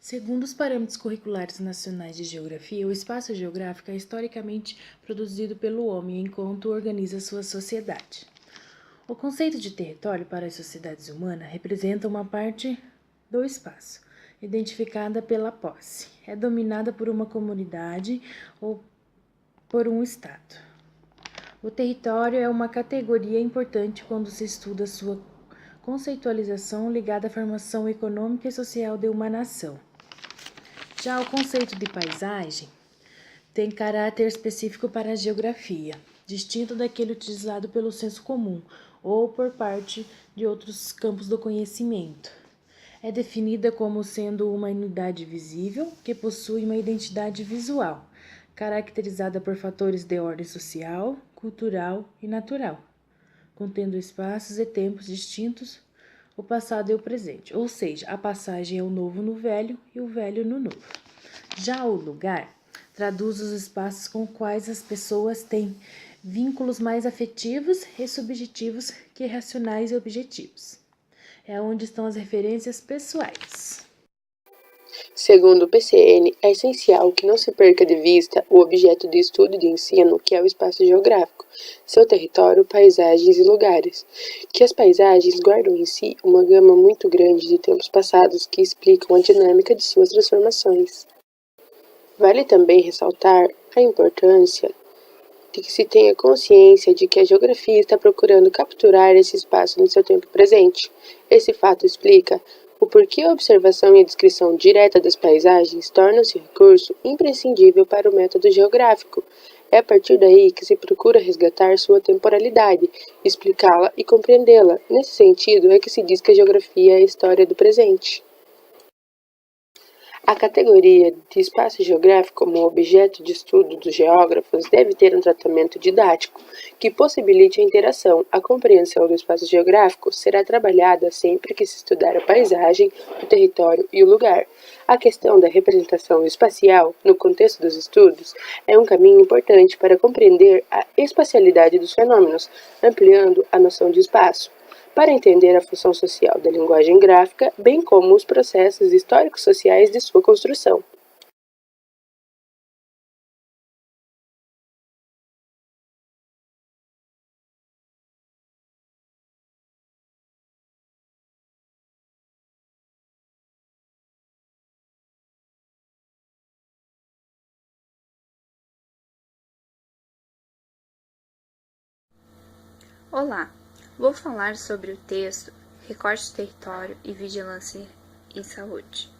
Segundo os parâmetros curriculares nacionais de geografia, o espaço geográfico é historicamente produzido pelo homem enquanto organiza sua sociedade. O conceito de território para as sociedades humanas representa uma parte do espaço, identificada pela posse. É dominada por uma comunidade ou por um estado. O território é uma categoria importante quando se estuda sua conceitualização ligada à formação econômica e social de uma nação. Já o conceito de paisagem tem caráter específico para a geografia, distinto daquele utilizado pelo senso comum ou por parte de outros campos do conhecimento. É definida como sendo uma unidade visível que possui uma identidade visual, caracterizada por fatores de ordem social, cultural e natural, contendo espaços e tempos distintos, o passado e o presente, ou seja, a passagem é o novo no velho e o velho no novo. Já o lugar traduz os espaços com os quais as pessoas têm vínculos mais afetivos e subjetivos que racionais e objetivos. É onde estão as referências pessoais. Segundo o PCN, é essencial que não se perca de vista o objeto de estudo e de ensino, que é o espaço geográfico, seu território, paisagens e lugares, que as paisagens guardam em si uma gama muito grande de tempos passados que explicam a dinâmica de suas transformações. Vale também ressaltar a importância de que se tenha consciência de que a geografia está procurando capturar esse espaço no seu tempo presente. Esse fato explica o porquê a observação e a descrição direta das paisagens tornam-se recurso imprescindível para o método geográfico. É a partir daí que se procura resgatar sua temporalidade, explicá-la e compreendê-la. Nesse sentido é que se diz que a geografia é a história do presente. A categoria de espaço geográfico como objeto de estudo dos geógrafos deve ter um tratamento didático, que possibilite a interação. A compreensão do espaço geográfico será trabalhada sempre que se estudar a paisagem, o território e o lugar. A questão da representação espacial, no contexto dos estudos, é um caminho importante para compreender a espacialidade dos fenômenos, ampliando a noção de espaço, para entender a função social da linguagem gráfica, bem como os processos histórico-sociais de sua construção. Olá, vou falar sobre o texto Recorte de Território e Vigilância em Saúde.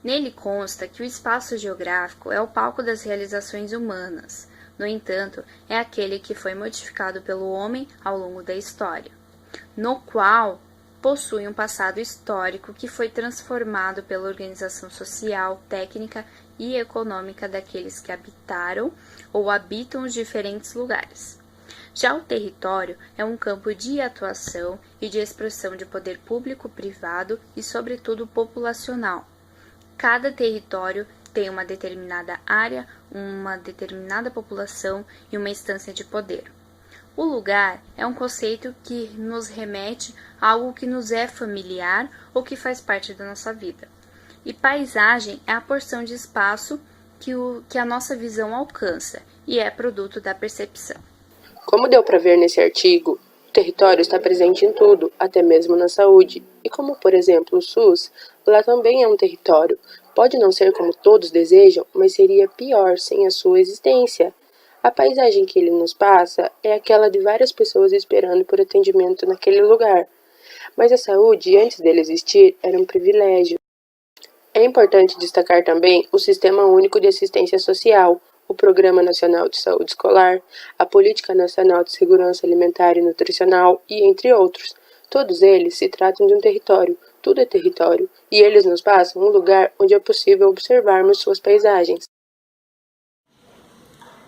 Nele consta que o espaço geográfico é o palco das realizações humanas, no entanto, é aquele que foi modificado pelo homem ao longo da história, no qual possui um passado histórico que foi transformado pela organização social, técnica e econômica daqueles que habitaram ou habitam os diferentes lugares. Já o território é um campo de atuação e de expressão de poder público-privado e, sobretudo, populacional. Cada território tem uma determinada área, uma determinada população e uma instância de poder. O lugar é um conceito que nos remete a algo que nos é familiar ou que faz parte da nossa vida. E paisagem é a porção de espaço que a nossa visão alcança e é produto da percepção. Como deu para ver nesse artigo, o território está presente em tudo, até mesmo na saúde. E como, por exemplo, o SUS, lá também é um território. Pode não ser como todos desejam, mas seria pior sem a sua existência. A paisagem que ele nos passa é aquela de várias pessoas esperando por atendimento naquele lugar. Mas a saúde, antes dele existir, era um privilégio. É importante destacar também o Sistema Único de Assistência Social, o Programa Nacional de Saúde Escolar, a Política Nacional de Segurança Alimentar e Nutricional e entre outros. Todos eles se tratam de um território, tudo é território, e eles nos passam um lugar onde é possível observarmos suas paisagens.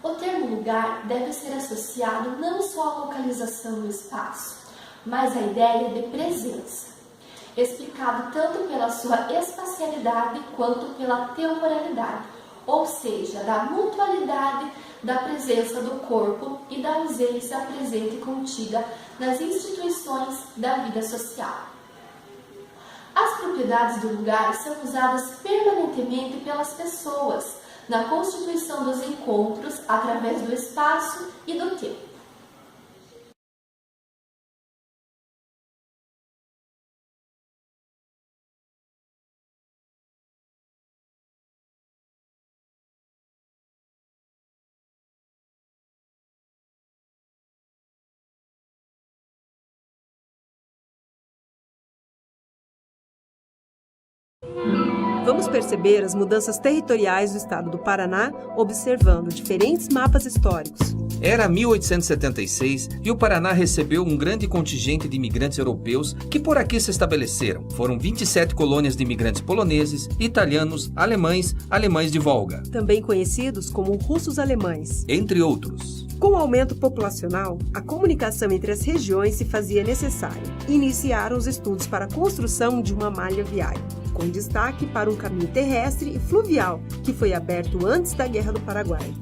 O termo lugar deve ser associado não só à localização no espaço, mas à ideia de presença, explicado tanto pela sua espacialidade quanto pela temporalidade, ou seja, da mutualidade da presença do corpo e da ausência presente e contida nas instituições da vida social. As propriedades do lugar são usadas permanentemente pelas pessoas na constituição dos encontros através do espaço e do tempo. Vamos perceber as mudanças territoriais do estado do Paraná observando diferentes mapas históricos. Era 1876 e o Paraná recebeu um grande contingente de imigrantes europeus que por aqui se estabeleceram. Foram 27 colônias de imigrantes poloneses, italianos, alemães de Volga, Também conhecidos como russos alemães. entre outros. Com o aumento populacional, a comunicação entre as regiões se fazia necessária. Iniciaram os estudos para a construção de uma malha viária, com destaque para um caminho terrestre e fluvial, que foi aberto antes da Guerra do Paraguai.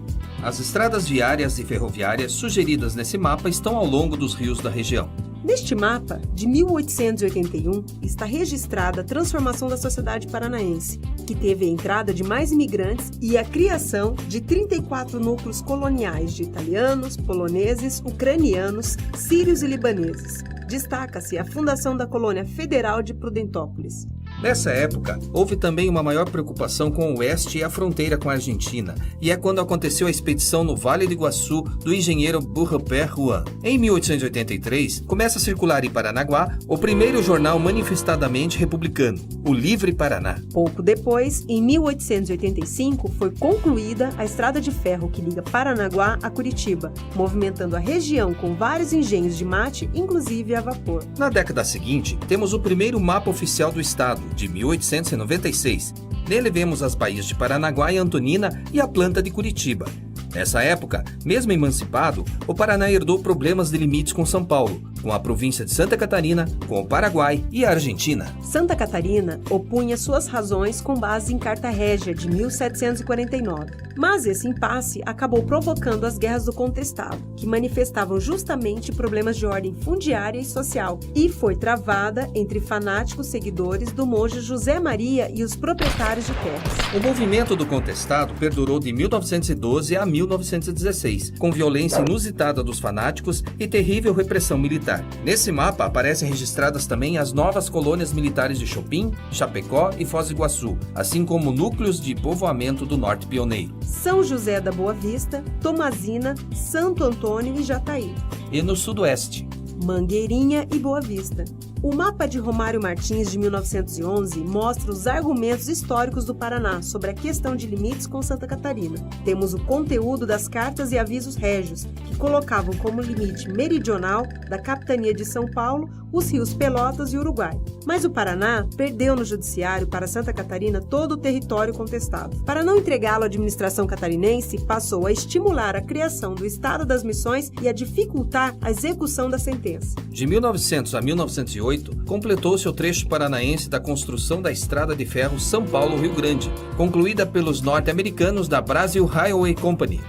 As estradas viárias e ferroviárias sugeridas nesse mapa estão ao longo dos rios da região. Neste mapa, de 1881, está registrada a transformação da sociedade paranaense, que teve a entrada de mais imigrantes e a criação de 34 núcleos coloniais de italianos, poloneses, ucranianos, sírios e libaneses. Destaca-se a fundação da colônia federal de Prudentópolis. Nessa época, houve também uma maior preocupação com o oeste e a fronteira com a Argentina, e é quando aconteceu a expedição no Vale do Iguaçu do engenheiro Beaurepaire Juan. Em 1883, começa a circular em Paranaguá o primeiro jornal manifestadamente republicano, o Livre Paraná. Pouco depois, em 1885, foi concluída a estrada de ferro que liga Paranaguá a Curitiba, movimentando a região com vários engenhos de mate, inclusive a vapor. Na década seguinte, temos o primeiro mapa oficial do estado, de 1896. Nele vemos as baías de Paranaguá e Antonina e a planta de Curitiba. Nessa época, mesmo emancipado, o Paraná herdou problemas de limites com São Paulo, com a província de Santa Catarina, com o Paraguai e a Argentina. Santa Catarina opunha suas razões com base em Carta Régia de 1749. Mas esse impasse acabou provocando as guerras do contestado, que manifestavam justamente problemas de ordem fundiária e social, e foi travada entre fanáticos seguidores do monge José Maria e os proprietários de terras. O movimento do contestado perdurou de 1912 a 1916, com violência inusitada dos fanáticos e terrível repressão militar. Nesse mapa aparecem registradas também as novas colônias militares de Chopin, Chapecó e Foz do Iguaçu, assim como núcleos de povoamento do Norte Pioneiro. São José da Boa Vista, Tomazina, Santo Antônio e Jataí. E no sudoeste, Mangueirinha e Boa Vista. O mapa de Romário Martins, de 1911, mostra os argumentos históricos do Paraná sobre a questão de limites com Santa Catarina. Temos o conteúdo das cartas e avisos régios, que colocavam como limite meridional da capitania de São Paulo os rios Pelotas e Uruguai. Mas o Paraná perdeu no judiciário para Santa Catarina todo o território contestado. Para não entregá-lo à administração catarinense, passou a estimular a criação do Estado das Missões e a dificultar a execução da sentença. De 1900 a 1908, completou-se o trecho paranaense da construção da estrada de ferro São Paulo-Rio Grande, concluída pelos norte-americanos da Brazil Railway Company.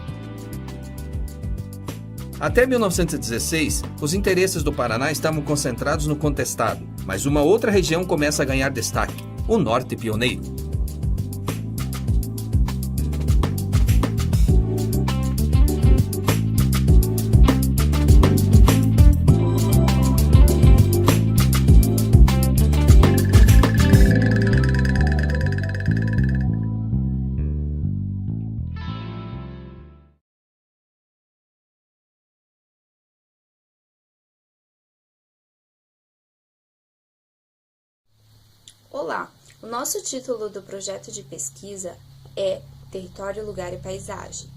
Até 1916, os interesses do Paraná estavam concentrados no contestado, mas uma outra região começa a ganhar destaque, o Norte Pioneiro. Olá, o nosso título do projeto de pesquisa é Território, Lugar e Paisagem.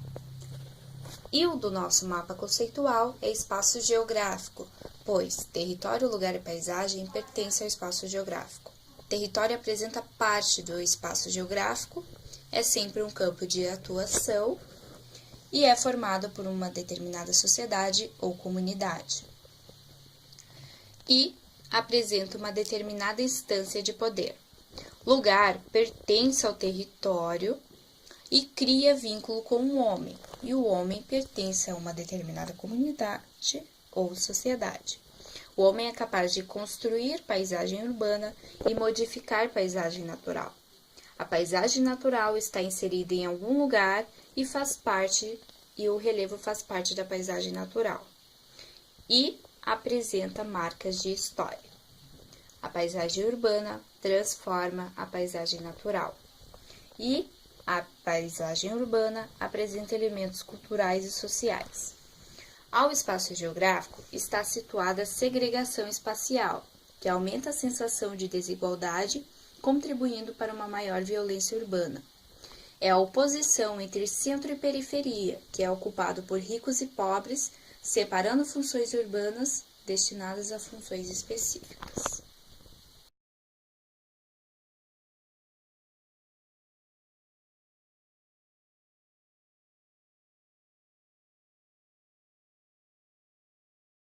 E o do nosso mapa conceitual é Espaço Geográfico, pois território, lugar e paisagem pertence ao espaço geográfico. O território apresenta parte do espaço geográfico, é sempre um campo de atuação e é formado por uma determinada sociedade ou comunidade. E apresenta uma determinada instância de poder. Lugar pertence ao território e cria vínculo com o homem, e o homem pertence a uma determinada comunidade ou sociedade. O homem é capaz de construir paisagem urbana e modificar paisagem natural. A paisagem natural está inserida em algum lugar e o relevo faz parte da paisagem natural. E apresenta marcas de história. A paisagem urbana transforma a paisagem natural. E a paisagem urbana apresenta elementos culturais e sociais. Ao espaço geográfico está situada a segregação espacial, que aumenta a sensação de desigualdade, contribuindo para uma maior violência urbana. É a oposição entre centro e periferia, que é ocupado por ricos e pobres, separando funções urbanas destinadas a funções específicas.